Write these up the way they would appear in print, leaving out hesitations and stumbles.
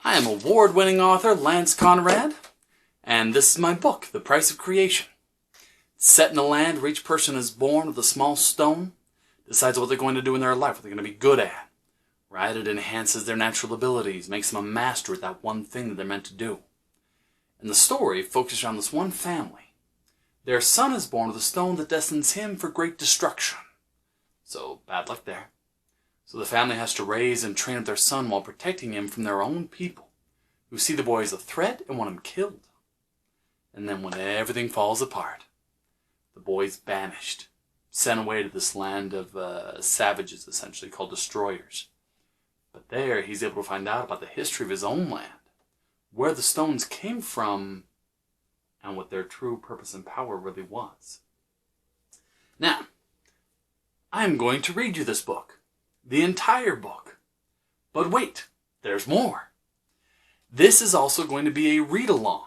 I am award-winning author Lance Conrad, and this is my book, The Price of Creation. It's set in a land where each person is born with a small stone, decides what they're going to do in their life, what they're going to be good at. Right? It enhances their natural abilities, makes them a master at that one thing that they're meant to do. And the story focuses on this one family. Their son is born with a stone that destines him for great destruction. So, bad luck there. So the family has to raise and train up their son while protecting him from their own people, who see the boy as a threat and want him killed. And then when everything falls apart, the boy's banished, sent away to this land of savages, essentially, called destroyers. But there, he's able to find out about the history of his own land, where the stones came from, and what their true purpose and power really was. Now, I'm going to read you this book. The entire book. But wait, there's more. This is also going to be a read-along.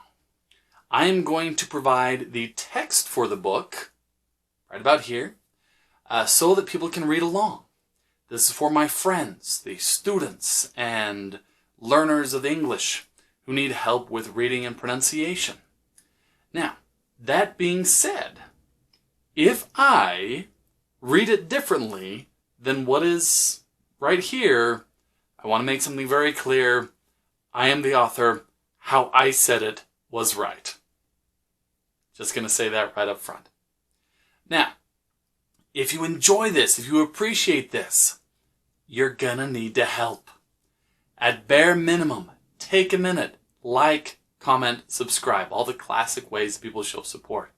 I am going to provide the text for the book, right about here, so that people can read along. This is for my friends, the students and learners of English who need help with reading and pronunciation. Now, that being said, if I read it differently than what is right here, I want to make something very clear. I am the author. How I said it was right. Just going to say that right up front. Now, if you enjoy this, if you appreciate this, you're going to need to help. At bare minimum, take a minute, like, comment, subscribe, all the classic ways people show support.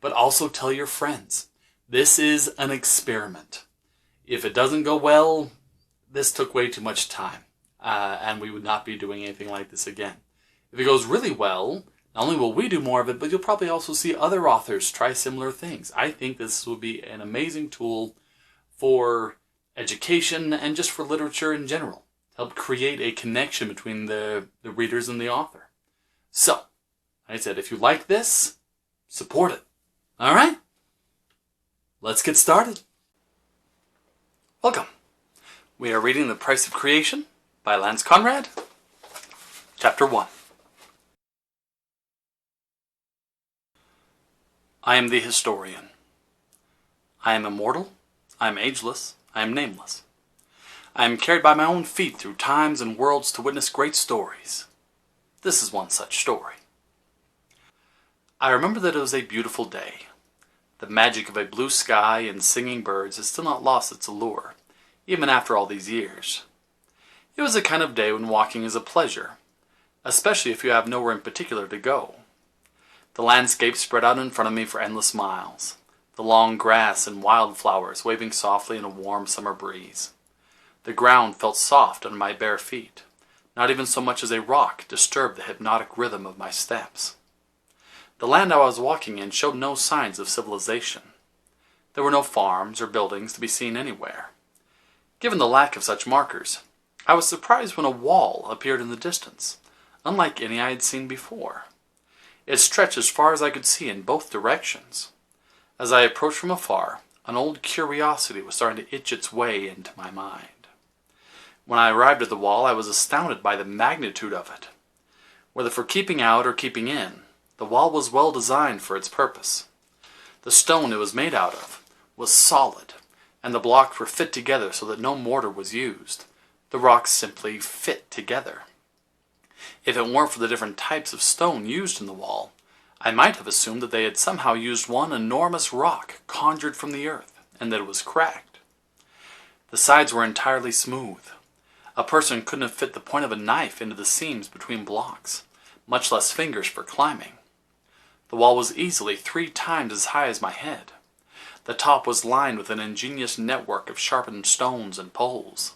But also tell your friends. This is an experiment. If it doesn't go well, this took way too much time, and we would not be doing anything like this again. If it goes really well, not only will we do more of it, but you'll probably also see other authors try similar things. I think this will be an amazing tool for education and just for literature in general, to help create a connection between the readers and the author. So, like I said, if you like this, support it. All right? Let's get started. Welcome. We are reading The Price of Creation by Lance Conrad, Chapter 1. I am the historian. I am immortal. I am ageless. I am nameless. I am carried by my own feet through times and worlds to witness great stories. This is one such story. I remember that it was a beautiful day. The magic of a blue sky and singing birds has still not lost its allure, even after all these years. It was a kind of day when walking is a pleasure, especially if you have nowhere in particular to go. The landscape spread out in front of me for endless miles, the long grass and wildflowers waving softly in a warm summer breeze. The ground felt soft under my bare feet. Not even so much as a rock disturbed the hypnotic rhythm of my steps. The land I was walking in showed no signs of civilization. There were no farms or buildings to be seen anywhere. Given the lack of such markers, I was surprised when a wall appeared in the distance, unlike any I had seen before. It stretched as far as I could see in both directions. As I approached from afar, an old curiosity was starting to itch its way into my mind. When I arrived at the wall, I was astounded by the magnitude of it. Whether for keeping out or keeping in, the wall was well designed for its purpose. The stone it was made out of was solid, and the blocks were fit together so that no mortar was used. The rocks simply fit together. If it weren't for the different types of stone used in the wall, I might have assumed that they had somehow used one enormous rock conjured from the earth, and that it was cracked. The sides were entirely smooth. A person couldn't have fit the point of a knife into the seams between blocks, much less fingers for climbing. The wall was easily 3 times as high as my head. The top was lined with an ingenious network of sharpened stones and poles.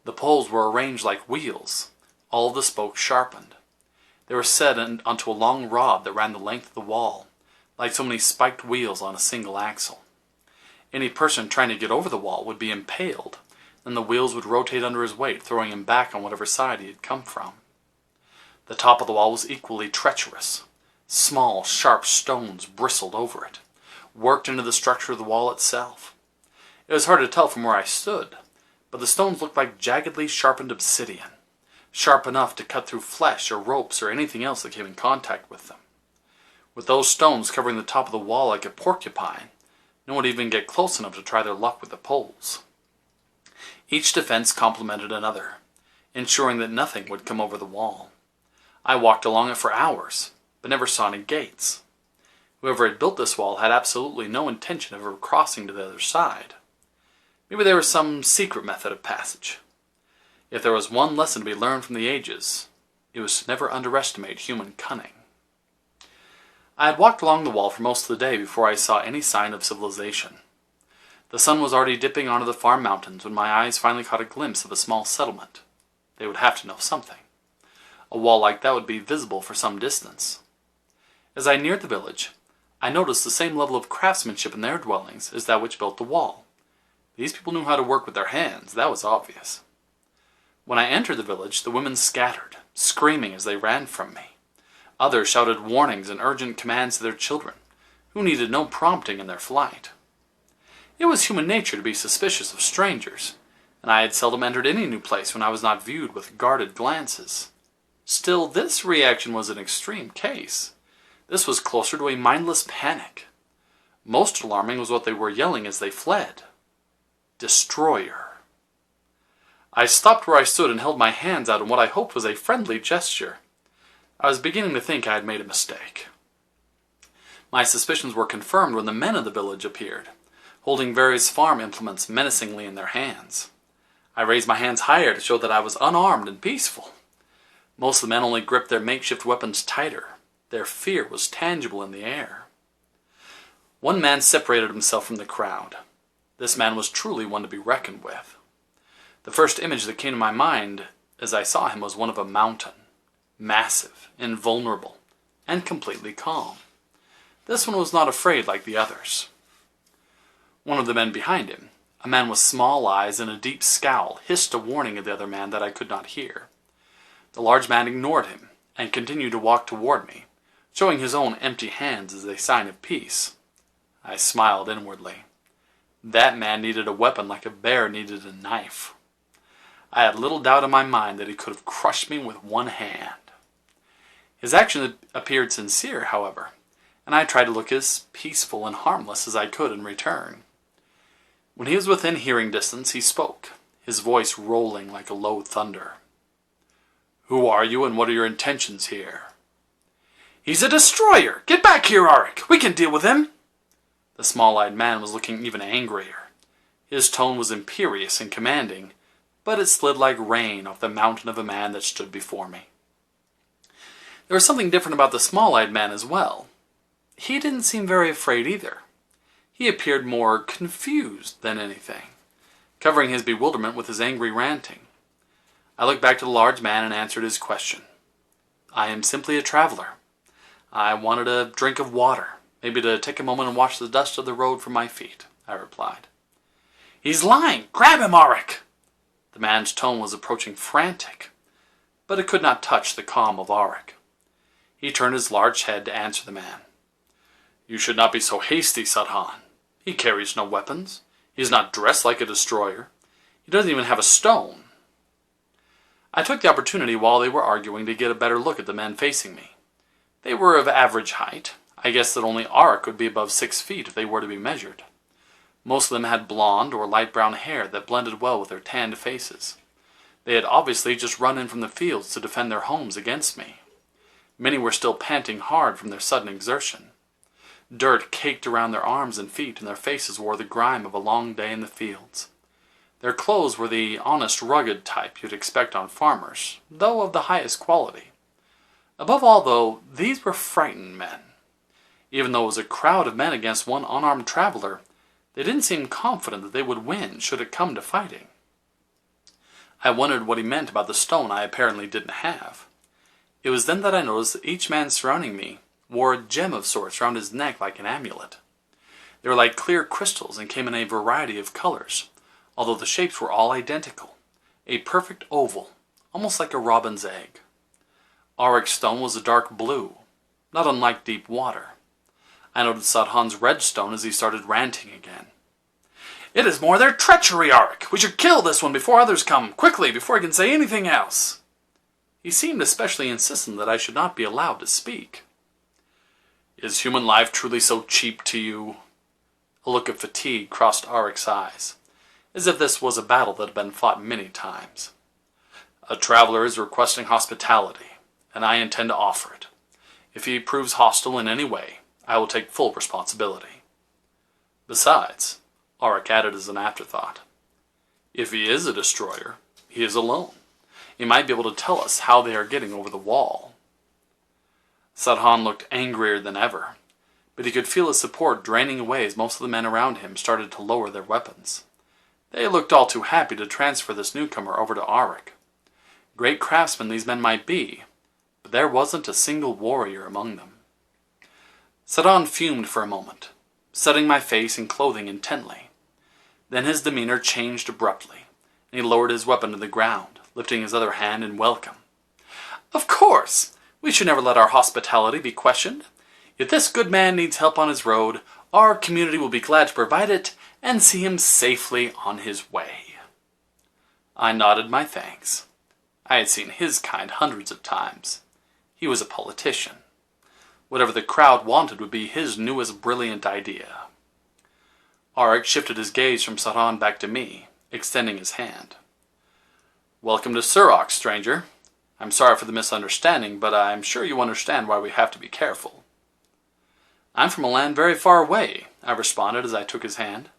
The poles were arranged like wheels, all of the spokes sharpened. They were set onto a long rod that ran the length of the wall, like so many spiked wheels on a single axle. Any person trying to get over the wall would be impaled, and the wheels would rotate under his weight, throwing him back on whatever side he had come from. The top of the wall was equally treacherous. Small, sharp stones bristled over it, worked into the structure of the wall itself. It was hard to tell from where I stood, but the stones looked like jaggedly sharpened obsidian, sharp enough to cut through flesh or ropes or anything else that came in contact with them. With those stones covering the top of the wall like a porcupine, no one would even get close enough to try their luck with the poles. Each defense complemented another, ensuring that nothing would come over the wall. I walked along it for hours, but never saw any gates. Whoever had built this wall had absolutely no intention of ever crossing to the other side. Maybe there was some secret method of passage. If there was one lesson to be learned from the ages, it was to never underestimate human cunning. I had walked along the wall for most of the day before I saw any sign of civilization. The sun was already dipping onto the far mountains when my eyes finally caught a glimpse of a small settlement. They would have to know something. A wall like that would be visible for some distance. As I neared the village, I noticed the same level of craftsmanship in their dwellings as that which built the wall. These people knew how to work with their hands, that was obvious. When I entered the village, the women scattered, screaming as they ran from me. Others shouted warnings and urgent commands to their children, who needed no prompting in their flight. It was human nature to be suspicious of strangers, and I had seldom entered any new place when I was not viewed with guarded glances. Still, this reaction was an extreme case. This was closer to a mindless panic. Most alarming was what they were yelling as they fled. Destroyer. I stopped where I stood and held my hands out in what I hoped was a friendly gesture. I was beginning to think I had made a mistake. My suspicions were confirmed when the men of the village appeared, holding various farm implements menacingly in their hands. I raised my hands higher to show that I was unarmed and peaceful. Most of the men only gripped their makeshift weapons tighter. Their fear was tangible in the air. One man separated himself from the crowd. This man was truly one to be reckoned with. The first image that came to my mind as I saw him was one of a mountain, massive, invulnerable, and completely calm. This one was not afraid like the others. One of the men behind him, a man with small eyes and a deep scowl, hissed a warning at the other man that I could not hear. The large man ignored him and continued to walk toward me, showing his own empty hands as a sign of peace. I smiled inwardly. That man needed a weapon like a bear needed a knife. I had little doubt in my mind that he could have crushed me with one hand. His action appeared sincere, however, and I tried to look as peaceful and harmless as I could in return. When he was within hearing distance, he spoke, his voice rolling like a low thunder. "Who are you and what are your intentions here?" "He's a destroyer! Get back here, Auric! We can deal with him!" The small-eyed man was looking even angrier. His tone was imperious and commanding, but it slid like rain off the mountain of a man that stood before me. There was something different about the small-eyed man as well. He didn't seem very afraid either. He appeared more confused than anything, covering his bewilderment with his angry ranting. I looked back to the large man and answered his question. "I am simply a traveler. I wanted a drink of water, maybe to take a moment and wash the dust of the road from my feet," I replied. "He's lying! Grab him, Auric!" The man's tone was approaching frantic, but it could not touch the calm of Auric. He turned his large head to answer the man. "You should not be so hasty, Sadhan. He carries no weapons. He is not dressed like a destroyer. He doesn't even have a stone." I took the opportunity while they were arguing to get a better look at the men facing me. They were of average height. I guessed that only Auric would be above 6 feet if they were to be measured. Most of them had blonde or light brown hair that blended well with their tanned faces. They had obviously just run in from the fields to defend their homes against me. Many were still panting hard from their sudden exertion. Dirt caked around their arms and feet, and their faces wore the grime of a long day in the fields. Their clothes were the honest, rugged type you'd expect on farmers, though of the highest quality. Above all, though, these were frightened men. Even though it was a crowd of men against one unarmed traveler, they didn't seem confident that they would win should it come to fighting. I wondered what he meant about the stone I apparently didn't have. It was then that I noticed that each man surrounding me wore a gem of sorts around his neck like an amulet. They were like clear crystals and came in a variety of colors, although the shapes were all identical, a perfect oval, almost like a robin's egg. Auric's stone was a dark blue, not unlike deep water. I noted Sadhan's red stone as he started ranting again. "It is more their treachery, Auric! We should kill this one before others come, quickly, before he can say anything else!" He seemed especially insistent that I should not be allowed to speak. "Is human life truly so cheap to you?" A look of fatigue crossed Arik's eyes, as if this was a battle that had been fought many times. "A traveler is requesting hospitality, and I intend to offer it. If he proves hostile in any way, I will take full responsibility. Besides," Arik added as an afterthought, "if he is a destroyer, he is alone. He might be able to tell us how they are getting over the wall." Sadhan looked angrier than ever, but he could feel his support draining away as most of the men around him started to lower their weapons. They looked all too happy to transfer this newcomer over to Arik. Great craftsmen these men might be, but there wasn't a single warrior among them. Sadhan fumed for a moment, studying my face and clothing intently. Then his demeanor changed abruptly, and he lowered his weapon to the ground, lifting his other hand in welcome. "Of course! We should never let our hospitality be questioned. If this good man needs help on his road, our community will be glad to provide it and see him safely on his way." I nodded my thanks. I had seen his kind hundreds of times. He was a politician. Whatever the crowd wanted would be his newest brilliant idea. Arik shifted his gaze from Sadhan back to me, extending his hand. "Welcome to Surok, stranger. I'm sorry for the misunderstanding, but I'm sure you understand why we have to be careful." "I'm from a land very far away," I responded as I took his hand.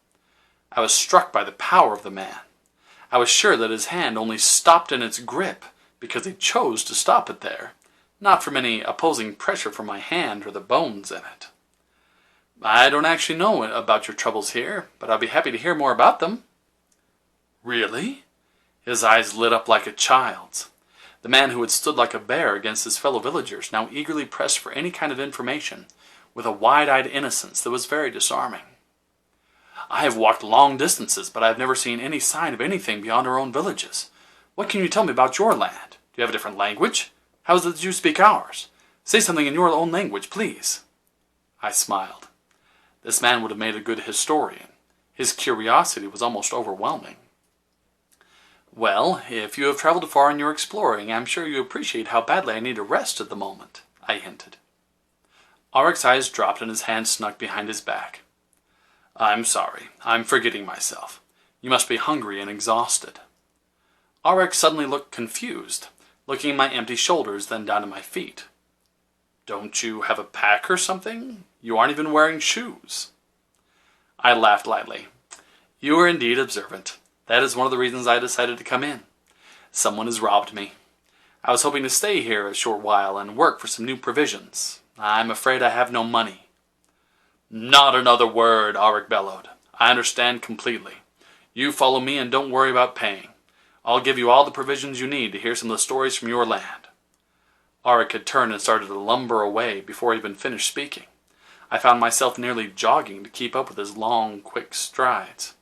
I was struck by the power of the man. I was sure that his hand only stopped in its grip because he chose to stop it there, not from any opposing pressure from my hand or the bones in it. "I don't actually know about your troubles here, but I'll be happy to hear more about them." "Really?" His eyes lit up like a child's. The man who had stood like a bear against his fellow villagers now eagerly pressed for any kind of information, with a wide-eyed innocence that was very disarming. "I have walked long distances, but I have never seen any sign of anything beyond our own villages. What can you tell me about your land? Do you have a different language? How is it that you speak ours? Say something in your own language, please." I smiled. This man would have made a good historian. His curiosity was almost overwhelming. "Well, if you have traveled far in your exploring, I'm sure you appreciate how badly I need a rest at the moment," I hinted. Arik's eyes dropped and his hand snuck behind his back. "I'm sorry. I'm forgetting myself. You must be hungry and exhausted." Arik suddenly looked confused, looking at my empty shoulders, then down at my feet. "Don't you have a pack or something? You aren't even wearing shoes." I laughed lightly. "You are indeed observant. That is one of the reasons I decided to come in. Someone has robbed me. I was hoping to stay here a short while and work for some new provisions. I'm afraid I have no money." "Not another word," Arik bellowed. "I understand completely. You follow me and don't worry about paying. I'll give you all the provisions you need to hear some of the stories from your land." Arik had turned and started to lumber away before he even finished speaking. I found myself nearly jogging to keep up with his long, quick strides.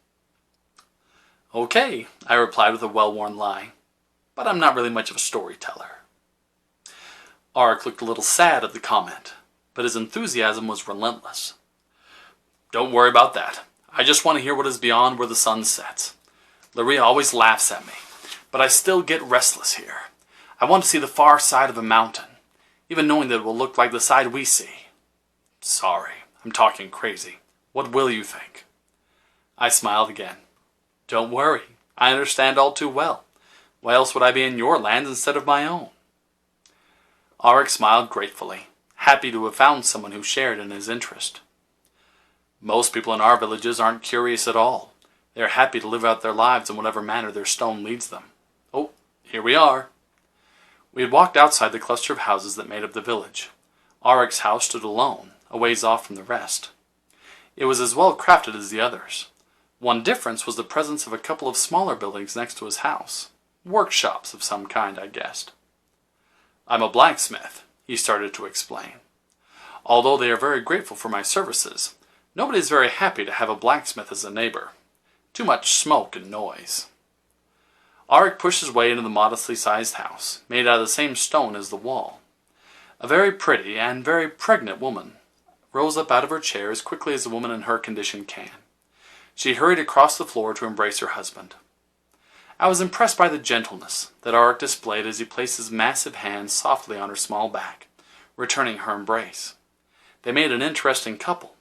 "Okay," I replied with a well-worn lie, "but I'm not really much of a storyteller." Arik looked a little sad at the comment, but his enthusiasm was relentless. "Don't worry about that. I just want to hear what is beyond where the sun sets. Laria always laughs at me, but I still get restless here. I want to see the far side of a mountain, even knowing that it will look like the side we see." "Sorry, I'm talking crazy. What will you think?" I smiled again. "Don't worry. I understand all too well. Why else would I be in your lands instead of my own?" Arik smiled gratefully, happy to have found someone who shared in his interest. "Most people in our villages aren't curious at all. They are happy to live out their lives in whatever manner their stone leads them. Oh, here we are." We had walked outside the cluster of houses that made up the village. Arik's house stood alone, a ways off from the rest. It was as well crafted as the others. One difference was the presence of a couple of smaller buildings next to his house. Workshops of some kind, I guessed. "I'm a blacksmith," he started to explain. "Although they are very grateful for my services, nobody is very happy to have a blacksmith as a neighbor. Too much smoke and noise." Arik pushed his way into the modestly sized house, made out of the same stone as the wall. A very pretty and very pregnant woman rose up out of her chair as quickly as a woman in her condition can. She hurried across the floor to embrace her husband. I was impressed by the gentleness that Auric displayed as he placed his massive hands softly on her small back, returning her embrace. They made an interesting couple.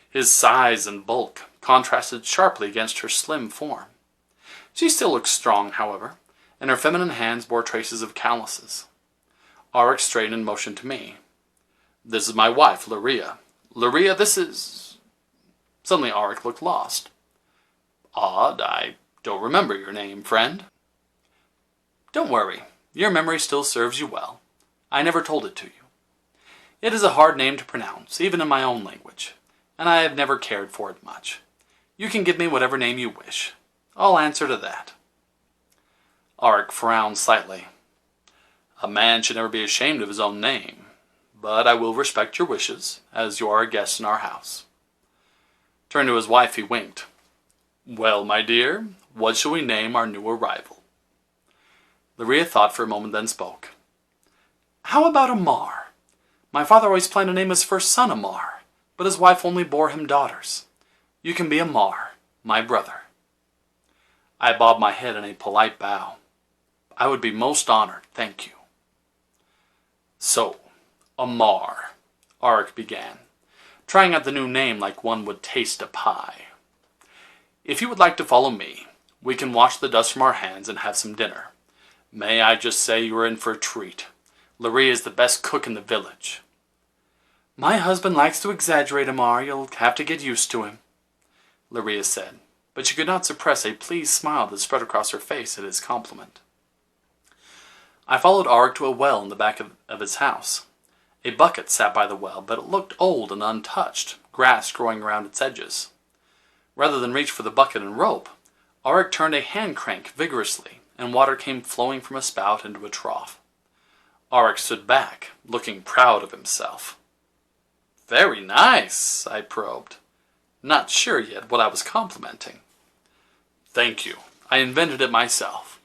His size and bulk contrasted sharply against her slim form. She still looked strong, however, and her feminine hands bore traces of calluses. Auric straightened and motioned to me. "This is my wife, Luria. Luria, this is..." Suddenly Auric looked lost. "Odd, I don't remember your name, friend." "Don't worry, your memory still serves you well. I never told it to you. It is a hard name to pronounce, even in my own language, and I have never cared for it much. You can give me whatever name you wish. I'll answer to that." Auric frowned slightly. "A man should never be ashamed of his own name, but I will respect your wishes, as you are a guest in our house." Turned to his wife, he winked. "Well, my dear, what shall we name our new arrival?" Luria thought for a moment, then spoke. "How about Amar? My father always planned to name his first son Amar, but his wife only bore him daughters. You can be Amar, my brother." I bobbed my head in a polite bow. "I would be most honored, thank you." "So, Amar," Auric began, trying out the new name like one would taste a pie. "If you would like to follow me, we can wash the dust from our hands and have some dinner. May I just say you are in for a treat. Luria is the best cook in the village." "My husband likes to exaggerate, Amar. You'll have to get used to him," Luria said, but she could not suppress a pleased smile that spread across her face at his compliment. I followed Auric to a well in the back of his house. A bucket sat by the well, but it looked old and untouched, grass growing around its edges. Rather than reach for the bucket and rope, Auric turned a hand crank vigorously, and water came flowing from a spout into a trough. Auric stood back, looking proud of himself. "Very nice," I probed, not sure yet what I was complimenting. "Thank you. I invented it myself.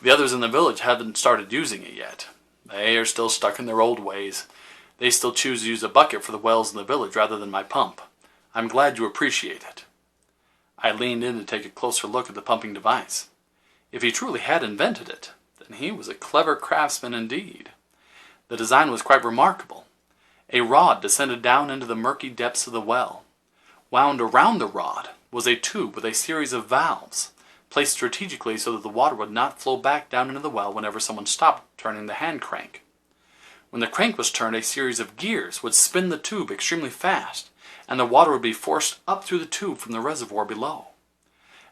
The others in the village haven't started using it yet. They are still stuck in their old ways. They still choose to use a bucket for the wells in the village rather than my pump. I'm glad you appreciate it." I leaned in to take a closer look at the pumping device. If he truly had invented it, then he was a clever craftsman indeed. The design was quite remarkable. A rod descended down into the murky depths of the well. Wound around the rod was a tube with a series of valves, placed strategically so that the water would not flow back down into the well whenever someone stopped turning the hand crank. When the crank was turned, a series of gears would spin the tube extremely fast, and the water would be forced up through the tube from the reservoir below.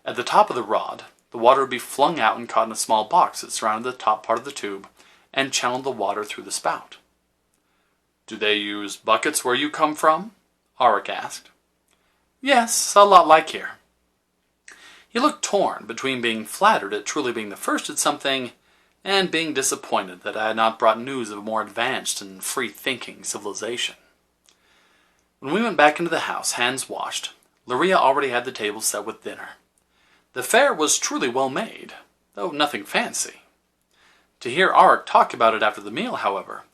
At the top of the rod, the water would be flung out and caught in a small box that surrounded the top part of the tube and channeled the water through the spout. "Do they use buckets where you come from?" Auric asked. "Yes, a lot like here." He looked torn between being flattered at truly being the first at something and being disappointed that I had not brought news of a more advanced and free-thinking civilization. When we went back into the house, hands washed, Luria already had the table set with dinner. The fare was truly well made, though nothing fancy. To hear Auric talk about it after the meal, however,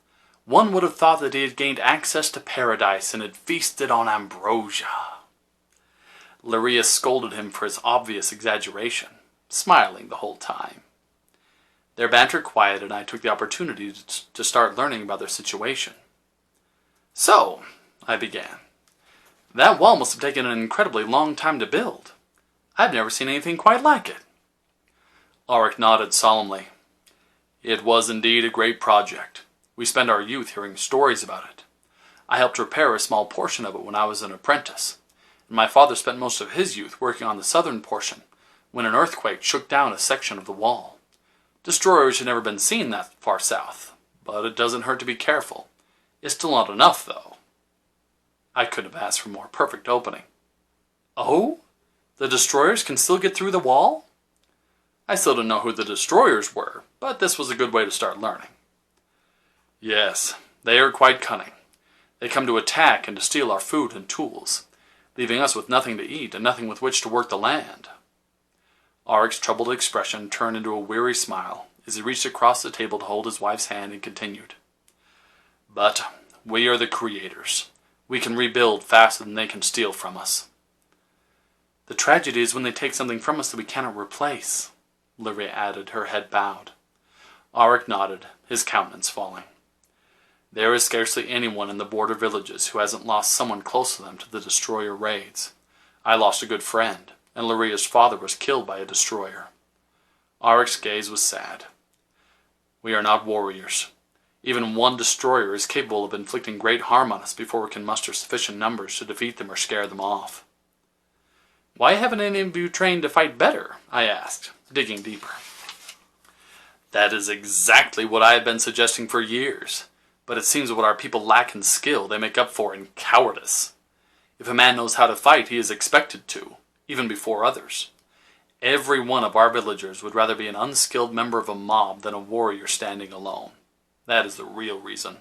one would have thought that he had gained access to paradise and had feasted on ambrosia. Luria scolded him for his obvious exaggeration, smiling the whole time. Their banter quieted, and I took the opportunity to start learning about their situation. "So," I began, "that wall must have taken an incredibly long time to build. I've never seen anything quite like it." Auric nodded solemnly. "It was indeed a great project. We spent our youth hearing stories about it. I helped repair a small portion of it when I was an apprentice, and my father spent most of his youth working on the southern portion when an earthquake shook down a section of the wall. Destroyers had never been seen that far south, but it doesn't hurt to be careful. It's still not enough, though." I couldn't have asked for a more perfect opening. "Oh? The destroyers can still get through the wall?" I still didn't know who the destroyers were, but this was a good way to start learning. "Yes, they are quite cunning. They come to attack and to steal our food and tools, leaving us with nothing to eat and nothing with which to work the land." Auric's troubled expression turned into a weary smile as he reached across the table to hold his wife's hand and continued. "But we are the creators. We can rebuild faster than they can steal from us." "The tragedy is when they take something from us that we cannot replace." Lyria added, her head bowed. Auric nodded, his countenance falling. There is scarcely anyone in the border villages who hasn't lost someone close to them to the destroyer raids. I lost a good friend, and Lyria's father was killed by a destroyer. Auric's gaze was sad. We are not warriors. Even one destroyer is capable of inflicting great harm on us before we can muster sufficient numbers to defeat them or scare them off. Why haven't any of you trained to fight better? I asked, digging deeper. That is exactly what I have been suggesting for years, but it seems what our people lack in skill they make up for in cowardice. If a man knows how to fight, he is expected to, even before others. Every one of our villagers would rather be an unskilled member of a mob than a warrior standing alone. That is the real reason.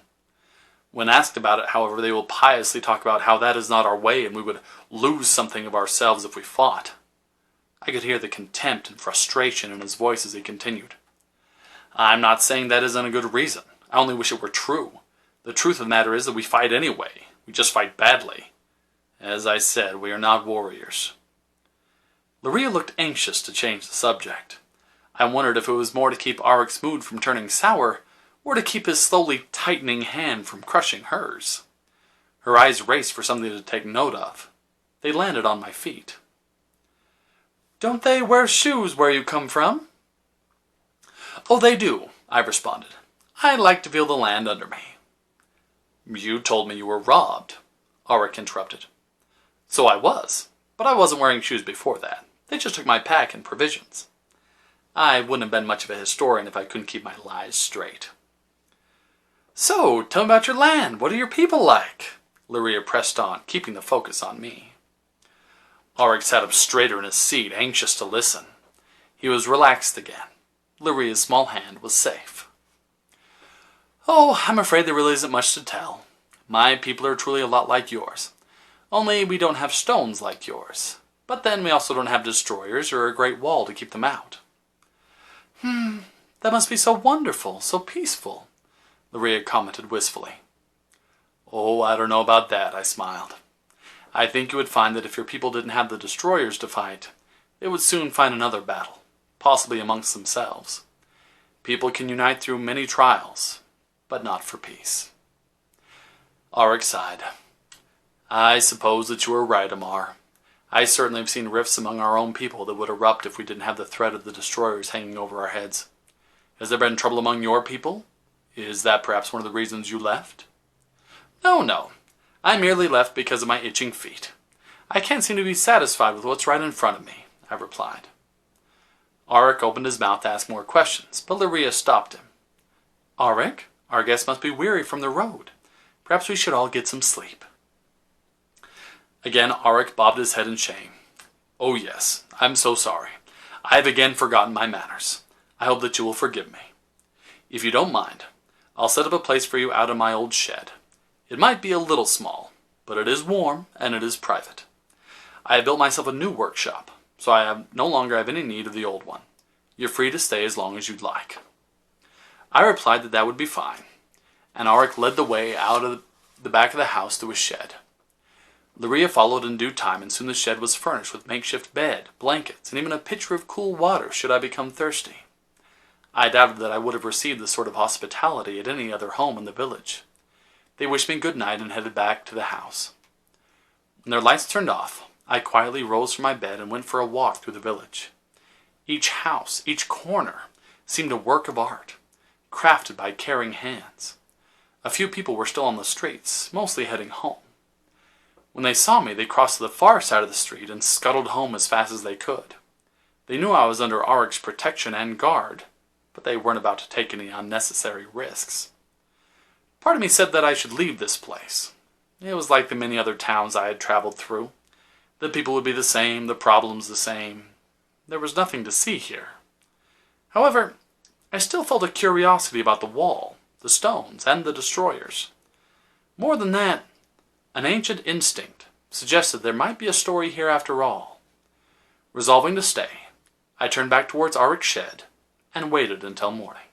When asked about it, however, they will piously talk about how that is not our way and we would lose something of ourselves if we fought. I could hear the contempt and frustration in his voice as he continued. I'm not saying that isn't a good reason. I only wish it were true. The truth of the matter is that we fight anyway. We just fight badly. As I said, we are not warriors. Lyria looked anxious to change the subject. I wondered if it was more to keep Auric's mood from turning sour, or to keep his slowly tightening hand from crushing hers. Her eyes raced for something to take note of. They landed on my feet. Don't they wear shoes where you come from? Oh, they do, I responded. I like to feel the land under me. You told me you were robbed, Auric interrupted. So I was, but I wasn't wearing shoes before that. They just took my pack and provisions. I wouldn't have been much of a historian if I couldn't keep my lies straight. So, tell me about your land. What are your people like? Lyria pressed on, keeping the focus on me. Auric sat up straighter in his seat, anxious to listen. He was relaxed again. Lyria's small hand was safe. Oh, I'm afraid there really isn't much to tell. My people are truly a lot like yours. Only we don't have stones like yours. But then we also don't have destroyers or a great wall to keep them out. That must be so wonderful, so peaceful, Lyria commented wistfully. Oh, I don't know about that, I smiled. I think you would find that if your people didn't have the destroyers to fight, they would soon find another battle, possibly amongst themselves. People can unite through many trials, but not for peace. Auric sighed. I suppose that you are right, Amar. I certainly have seen rifts among our own people that would erupt if we didn't have the threat of the destroyers hanging over our heads. Has there been trouble among your people? Is that perhaps one of the reasons you left? No. I merely left because of my itching feet. I can't seem to be satisfied with what's right in front of me, I replied. Auric opened his mouth to ask more questions, but Lyria stopped him. Auric, our guest must be weary from the road. Perhaps we should all get some sleep. Again, Auric bobbed his head in shame. Oh yes, I'm so sorry. I have again forgotten my manners. I hope that you will forgive me. If you don't mind, I'll set up a place for you out in my old shed. It might be a little small, but it is warm and it is private. I have built myself a new workshop, so I no longer have any need of the old one. You're free to stay as long as you'd like. I replied that that would be fine, and Auric led the way out of the back of the house to his shed. Lyria followed in due time, and soon the shed was furnished with makeshift bed, blankets, and even a pitcher of cool water should I become thirsty. I doubted that I would have received this sort of hospitality at any other home in the village. They wished me good night and headed back to the house. When their lights turned off, I quietly rose from my bed and went for a walk through the village. Each house, each corner, seemed a work of art, crafted by caring hands. A few people were still on the streets, mostly heading home. When they saw me, they crossed to the far side of the street and scuttled home as fast as they could. They knew I was under Auric's protection and guard, but they weren't about to take any unnecessary risks. Part of me said that I should leave this place. It was like the many other towns I had traveled through. The people would be the same, the problems the same. There was nothing to see here. However, I still felt a curiosity about the wall, the stones, and the destroyers. More than that, an ancient instinct suggested there might be a story here after all. Resolving to stay, I turned back towards Auric's shed and waited until morning.